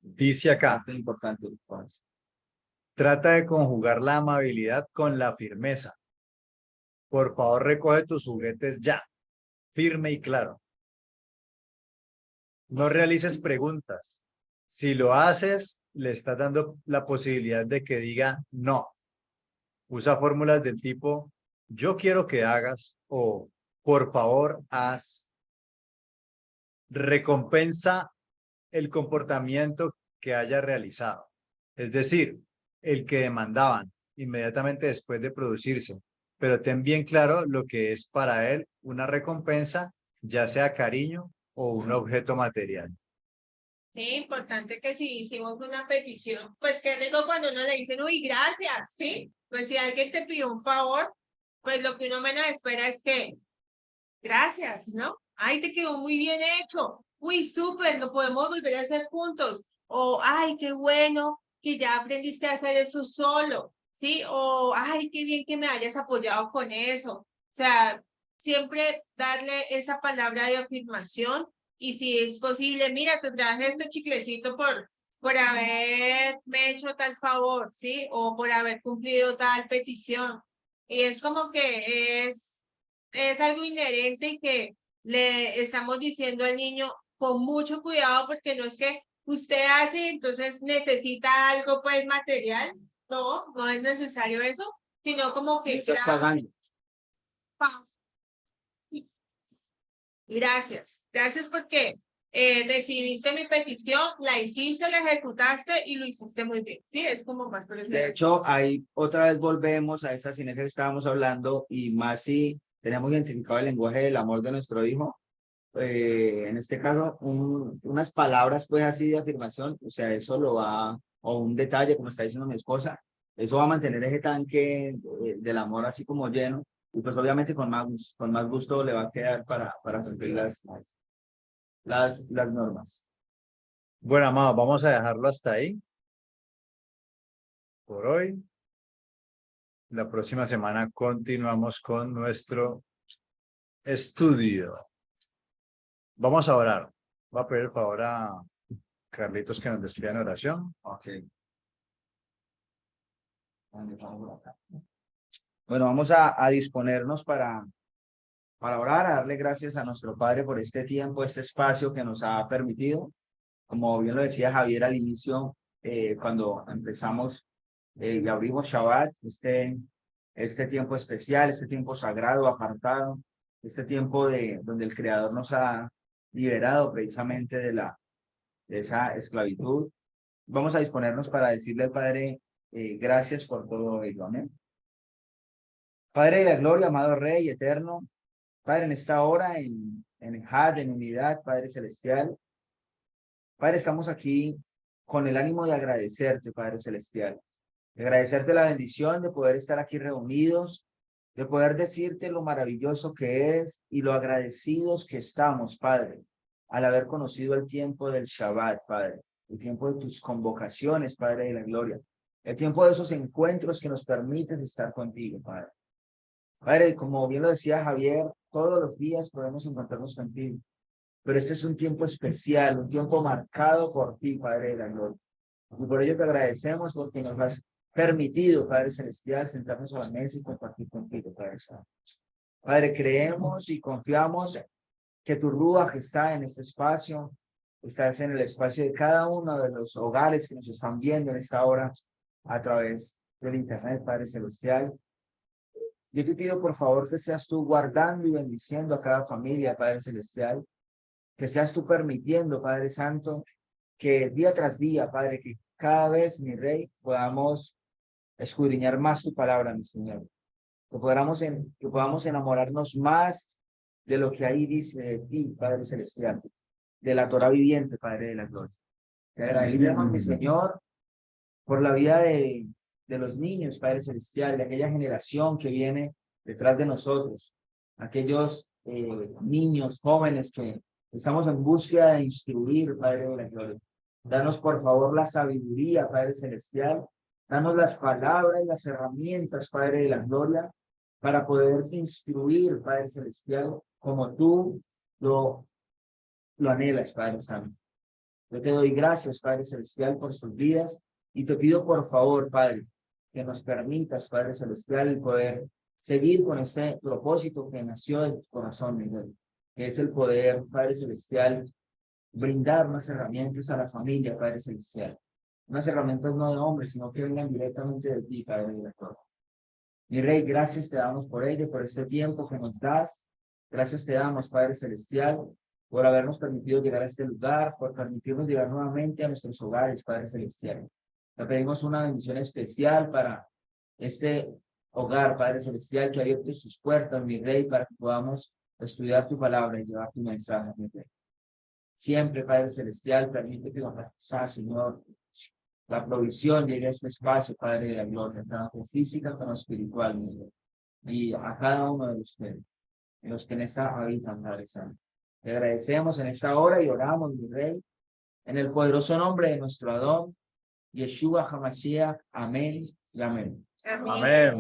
Dice acá, Parte importante. Pues. trata de conjugar la amabilidad con la firmeza. Por favor, recoge tus juguetes ya, firme y claro. No realices preguntas. Si lo haces, le estás dando la posibilidad de que diga no. Usa fórmulas del tipo, yo quiero que hagas o por favor haz. Recompensa el comportamiento que haya realizado. Es decir, el que demandaban inmediatamente después de producirse. Pero ten bien claro lo que es para él una recompensa, ya sea cariño o un objeto material. Sí, importante que si hicimos una petición, pues que digo cuando uno le dicen, uy, gracias, ¿sí? Pues si alguien te pidió un favor, pues lo que uno menos espera es que, gracias, ¿no? Ay, te quedó muy bien hecho. Uy, súper, lo podemos volver a hacer juntos. O, ay, qué bueno que ya aprendiste a hacer eso solo, ¿sí? O, ay, qué bien que me hayas apoyado con eso. O sea, siempre darle esa palabra de afirmación y si es posible, mira, te traje este chiclecito por haberme hecho tal favor, ¿sí? O por haber cumplido tal petición. Y es como que es algo inherente y que le estamos diciendo al niño con mucho cuidado porque no es que usted hace, entonces necesita algo pues material, no es necesario eso, sino como que Estás pagando. Gracias porque recibiste mi petición, la hiciste, la ejecutaste y lo hiciste muy bien, sí, es como más por el De hecho, ahí otra vez volvemos a esa sinergia que estábamos hablando y más si tenemos identificado el lenguaje del amor de nuestro hijo. En este caso, unas palabras pues así de afirmación, o sea, eso lo va, o un detalle, como está diciendo mi esposa, eso va a mantener ese tanque del amor así como lleno y pues obviamente con más gusto le va a quedar para cumplir las normas. Bueno, amado, vamos a dejarlo hasta ahí por hoy. La próxima semana continuamos con nuestro estudio. Vamos a orar. Voy a pedir el favor a Carlitos que nos despida en oración. Okay. Bueno, vamos a disponernos para orar, a darle gracias a nuestro Padre por este tiempo, este espacio que nos ha permitido. Como bien lo decía Javier al inicio, cuando empezamos y abrimos Shabbat, este tiempo especial, este tiempo sagrado, apartado, este tiempo donde el Creador nos ha liberado precisamente de esa esclavitud. Vamos a disponernos para decirle al Padre, gracias por todo ello. Amén. Padre de la gloria, amado Rey eterno, Padre, en esta hora, en Had, en unidad, Padre celestial, Padre, estamos aquí con el ánimo de agradecerte, Padre celestial, de agradecerte la bendición de poder estar aquí reunidos, de poder decirte lo maravilloso que es y lo agradecidos que estamos, Padre, al haber conocido el tiempo del Shabbat, Padre, el tiempo de tus convocaciones, Padre de la gloria, el tiempo de esos encuentros que nos permiten estar contigo, Padre. Padre, como bien lo decía Javier, todos los días podemos encontrarnos contigo, pero este es un tiempo especial, un tiempo marcado por ti, Padre de la gloria. Y por ello te agradecemos porque nos has permitido, Padre Celestial, sentarnos a la mesa y compartir contigo, Padre Santo. Padre, creemos y confiamos que tu Ruaj está en este espacio, estás en el espacio de cada uno de los hogares que nos están viendo en esta hora a través del Internet, Padre Celestial. Yo te pido, por favor, que seas tú guardando y bendiciendo a cada familia, Padre Celestial, que seas tú permitiendo, Padre Santo, que día tras día, Padre, que cada vez, mi Rey, podamos escudriñar más tu palabra, mi Señor. Que podamos enamorarnos más de lo que ahí dice de ti, Padre Celestial, de la Torah viviente, Padre de la gloria. Te agradecemos, mi Señor, por la vida de los niños, Padre Celestial, de aquella generación que viene detrás de nosotros, aquellos niños, jóvenes que estamos en búsqueda de instruir, Padre de la gloria. Danos, por favor, la sabiduría, Padre Celestial. Danos las palabras y las herramientas, Padre de la gloria, para poder instruir, Padre Celestial, como tú lo anhelas, Padre Santo. Yo te doy gracias, Padre Celestial, por sus vidas y te pido, por favor, Padre, que nos permitas, Padre Celestial, el poder seguir con este propósito que nació en tu corazón, Miguel, que es el poder, Padre Celestial, brindar unas herramientas a la familia, Padre Celestial. Unas herramientas no de hombres, sino que vengan directamente de ti, Padre de la gloria. Mi Rey, gracias te damos por ello, por este tiempo que nos das. Gracias te damos, Padre Celestial, por habernos permitido llegar a este lugar, por permitirnos llegar nuevamente a nuestros hogares, Padre Celestial. Te pedimos una bendición especial para este hogar, Padre Celestial, que ha abierto sus puertas, mi Rey, para que podamos estudiar tu palabra y llevar tu mensaje, mi Rey. Siempre, Padre Celestial, permite que Señor, la provisión llegue a este espacio, Padre de la gloria, tanto física como espiritual, mi Dios, y a cada uno de ustedes, en los que en esta habitan, Padre Santo. Te agradecemos en esta hora y oramos, mi Rey, en el poderoso nombre de nuestro Adón, Yeshua HaMashiach. Amén y amén. Amén. Amén.